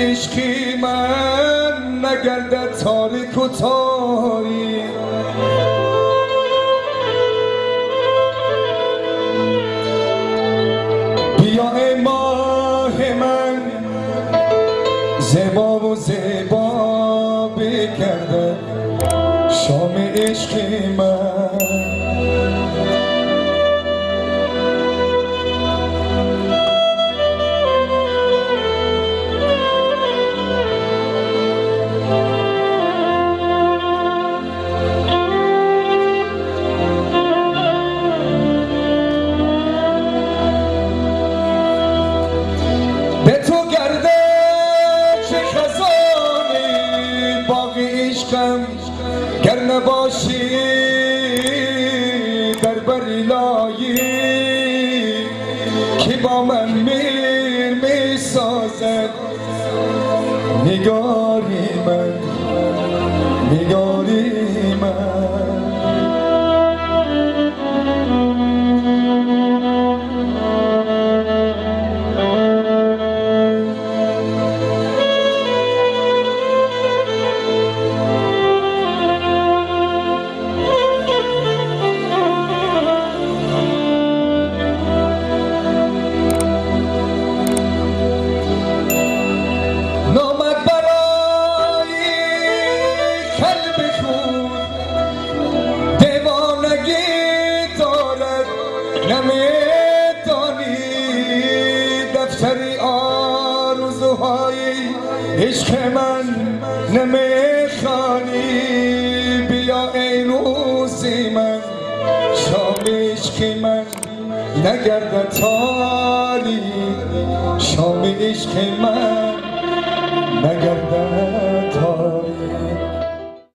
عشقی من نگردد تاریک و تاری بیا ای ماه من زیبا و زیبا بگردد شام عشقی من به تو گرده چه خزانی باقی عشقم گر نباشی در بری لایی که با من میر می سازد نگاری من نگاری من نمیدانی دفتری آرزوهای عشق من نمیخوانی بیا ای روزی من شام عشق من نگردد تاری شام عشق من نگردد